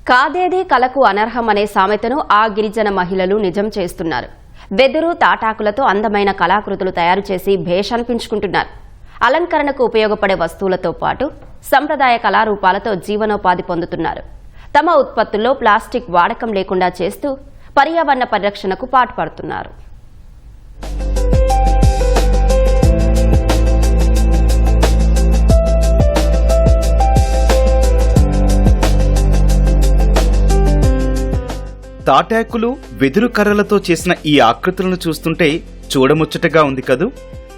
కాదేది కలకు అనర్హం అనే సామెతను ఆ గిరిజన మహిళలు నిజం చేస్తున్నారు. వెదురు తాటాకులతో అందమైన కళాకృతులు తయారు చేసి భేష్ అనిపించుకుంటున్నారు. అలంకరణకు ఉపయోగపడే వస్తువులతో పాటు సంప్రదాయ కళారూపాలతో జీవనోపాధి పొందుతున్నారు. తమ ఉత్పత్తుల్లో ప్లాస్టిక్ వాడకం లేకుండా చేస్తూ పర్యావరణ పరిరక్షణకు పాటుపడుతున్నారు. తాటాకులు వెదురు కర్రలతో చేసిన ఈ ఆకృతులను చూస్తుంటే చూడముచ్చటగా ఉంది కదూ.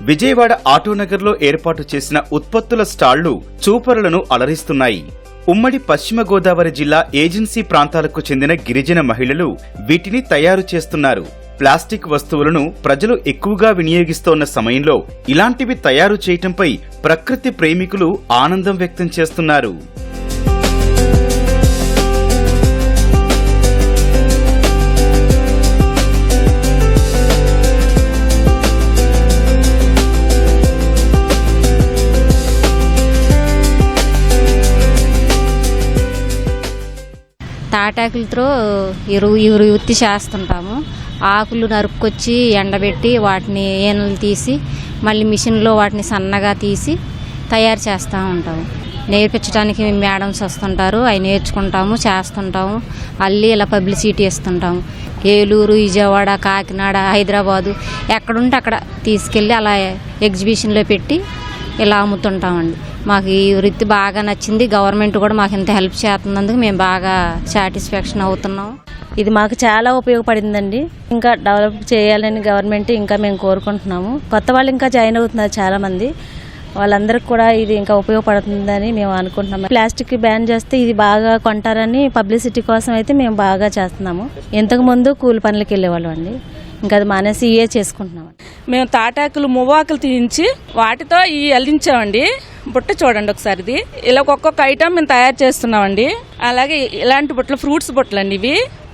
విజయవాడ ఆటోనగర్లో ఏర్పాటు చేసిన ఉత్పత్తుల స్టాళ్లు చూపరులను అలరిస్తున్నాయి. ఉమ్మడి పశ్చిమ గోదావరి జిల్లా ఏజెన్సీ ప్రాంతాలకు చెందిన గిరిజన మహిళలు వీటిని తయారు చేస్తున్నారు. ప్లాస్టిక్ వస్తువులను ప్రజలు ఎక్కువగా వినియోగిస్తోన్న సమయంలో ఇలాంటివి తయారు చేయటంపై ప్రకృతి ప్రేమికులు ఆనందం వ్యక్తం చేస్తున్నారు. తాటాకులతో ఎరువు ఉత్తి చేస్తుంటాము. ఆకులు నరుక్కొచ్చి ఎండబెట్టి వాటిని ఈనలు తీసి మళ్ళీ మిషన్లో వాటిని సన్నగా తీసి తయారు చేస్తూ ఉంటాము. నేర్పించడానికి మేడమ్స్ వస్తుంటారు, అవి నేర్చుకుంటాము, చేస్తుంటాము. అల్లి ఇలా పబ్లిసిటీ ఇస్తుంటాము. ఏలూరు, విజయవాడ, కాకినాడ, హైదరాబాదు ఎక్కడుంటే అక్కడ తీసుకెళ్ళి అలా ఎగ్జిబిషన్లో పెట్టి ఇలా అమ్ముతుంటామండి. మాకు ఈ వృత్తి బాగా నచ్చింది. గవర్నమెంట్ కూడా మాకు ఇంత హెల్ప్ చేస్తున్నందుకు మేము బాగా సాటిస్ఫాక్షన్ అవుతున్నాం. ఇది మాకు చాలా ఉపయోగపడిందండి. ఇంకా డెవలప్ చేయాలని గవర్నమెంట్ ఇంకా మేము కోరుకుంటున్నాము. కొత్త వాళ్ళు ఇంకా జాయిన్ అవుతున్నారు చాలామంది. వాళ్ళందరికీ కూడా ఇది ఇంకా ఉపయోగపడుతుందని మేము అనుకుంటున్నాము. ప్లాస్టిక్ బ్యాన్ చేస్తే ఇది బాగా కొంటారని పబ్లిసిటీ కోసం అయితే మేము బాగా చేస్తున్నాము. ఇంతకుముందు కూలి పనులకు వెళ్ళేవాళ్ళం అండి. ఇంకా అది మానేసి ఇయే చేసుకుంటున్నాం. మేము తాటాకులు మువ్వాకులు తీయించి వాటితో ఈ అల్లించామండి. బుట్ట చూడండి ఒకసారి. ఇది ఇలా ఒక్కొక్క ఐటమ్ మేము తయారు చేస్తున్నామండి. అలాగే ఇలాంటి బుట్టలు ఫ్రూట్స్ బుట్టలు అండి.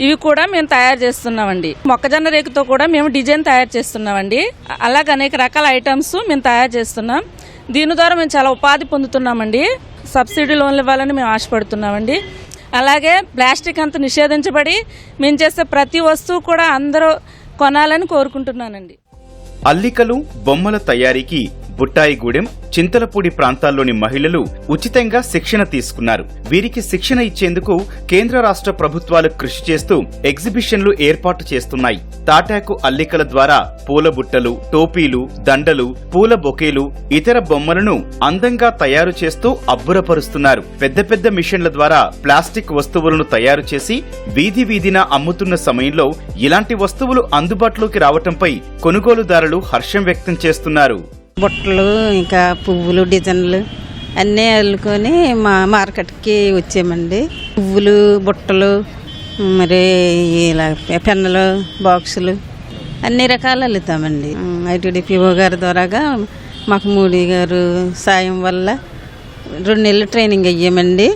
ఇవి కూడా మేము తయారు చేస్తున్నామండి. మొక్కజొన్న రేకుతో కూడా మేము డిజైన్ తయారు చేస్తున్నామండి. అలాగే అనేక రకాల ఐటమ్స్ మేము తయారు చేస్తున్నాం. దీని ద్వారా మేము చాలా ఉపాధి పొందుతున్నామండి. సబ్సిడీ లోన్లు ఇవ్వాలని మేము ఆశపడుతున్నామండి. అలాగే ప్లాస్టిక్ అంతా నిషేధించబడి మేము చేసే ప్రతి వస్తువు కూడా అందరూ కొనాలని కోరుకుంటున్నానండి. అల్లికలు, బొమ్మల తయారీకి బుట్టాయిగూడెం, చింతలపూడి ప్రాంతాల్లోని మహిళలు ఉచితంగా శిక్షణ తీసుకున్నారు. వీరికి శిక్షణ ఇచ్చేందుకు కేంద్ర రాష్ట్ర ప్రభుత్వాలు కృషి చేస్తూ ఎగ్జిబిషన్లు ఏర్పాటు చేస్తున్నాయి. తాటాకు అల్లికల ద్వారా పూల బుట్టలు, టోపీలు, దండలు, పూల బొకేలు, ఇతర బొమ్మలను అందంగా తయారు చేస్తూ అబ్బురపరుస్తున్నారు. పెద్ద పెద్ద మిషన్ల ద్వారా ప్లాస్టిక్ వస్తువులను తయారు చేసి వీధి వీధిన అమ్ముతున్న సమయంలో ఇలాంటి వస్తువులు అందుబాటులోకి రావటంపై కొనుగోలుదారులు హర్షం వ్యక్తం చేస్తున్నారు. బుట్టలు, ఇంకా పువ్వులు, డిజైన్లు అన్నీ అల్లుకొని మా మార్కెట్కి వచ్చామండి. పువ్వులు, బుట్టలు, మరి ఇలా పెన్నులు, బాక్సులు అన్ని రకాలు అల్లుతామండి. ఐటీడీపీఓ గారి ద్వారాగా మాకు మోడీ గారు సాయం వల్ల 2 నెలలు ట్రైనింగ్ అయ్యామండి.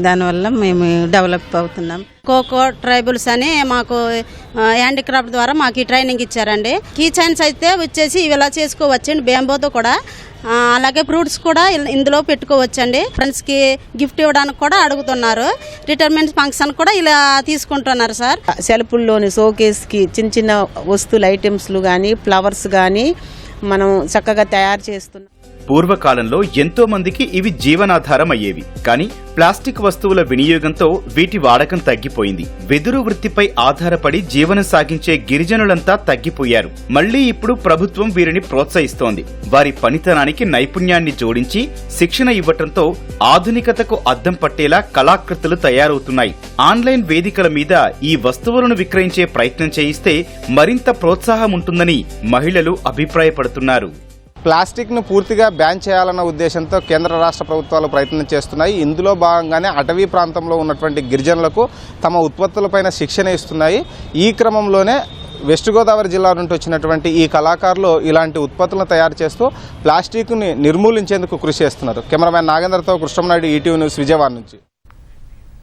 దానివల్ల మేము డెవలప్ అవుతున్నాం. కోకో ట్రైబుల్స్ అని మాకు హ్యాండిక్రాఫ్ట్ ద్వారా మాకు ఈ ట్రైనింగ్ ఇచ్చారండి. కీ చైన్స్ అయితే వచ్చేసి ఇవి ఇలా చేసుకోవచ్చండి, బ్యాంబోతో కూడా. అలాగే ఫ్రూట్స్ కూడా ఇందులో పెట్టుకోవచ్చండి. ఫ్రెండ్స్కి గిఫ్ట్ ఇవ్వడానికి కూడా అడుగుతున్నారు. రిటైర్మెంట్ ఫంక్షన్ కూడా ఇలా తీసుకుంటున్నారు సార్. సెల్ఫుల్లోని షోకేస్కి చిన్న చిన్న వస్తువులు, ఐటమ్స్లు కానీ, ఫ్లవర్స్ కానీ మనం చక్కగా తయారు చేస్తున్నాం. పూర్వకాలంలో ఎంతో మందికి ఇవి జీవనాధారం అయ్యేవి. కానీ ప్లాస్టిక్ వస్తువుల వినియోగంతో వీటి వాడకం తగ్గిపోయింది. వెదురు వృత్తిపై ఆధారపడి జీవనం సాగించే గిరిజనులంతా తగ్గిపోయారు. మళ్లీ ఇప్పుడు ప్రభుత్వం వీరిని ప్రోత్సహిస్తోంది. వారి పనితనానికి నైపుణ్యాన్ని జోడించి శిక్షణ ఇవ్వటంతో ఆధునికతకు అద్దం పట్టేలా కళాకృతులు తయారవుతున్నాయి. ఆన్లైన్ వేదికల మీద ఈ వస్తువులను విక్రయించే ప్రయత్నం చేయిస్తే మరింత ప్రోత్సాహం ఉంటుందని మహిళలు అభిప్రాయపడుతున్నారు. ప్లాస్టిక్ను పూర్తిగా బ్యాన్ చేయాలన్న ఉద్దేశంతో కేంద్ర రాష్ట్ర ప్రభుత్వాలు ప్రయత్నం చేస్తున్నాయి. ఇందులో భాగంగానే అటవీ ప్రాంతంలో ఉన్నటువంటి గిరిజనులకు తమ ఉత్పత్తులపైన శిక్షణ ఇస్తున్నాయి. ఈ క్రమంలోనే వెస్ట్ గోదావరి జిల్లా నుండి వచ్చినటువంటి ఈ కళాకారులు ఇలాంటి ఉత్పత్తులను తయారు చేస్తూ ప్లాస్టిక్ని నిర్మూలించేందుకు కృషి చేస్తున్నారు. కెమెరామ్యాన్ నాగేంద్రతో కృష్ణంనాయుడు, ఈటీవీ న్యూస్, విజయవాడ నుంచి.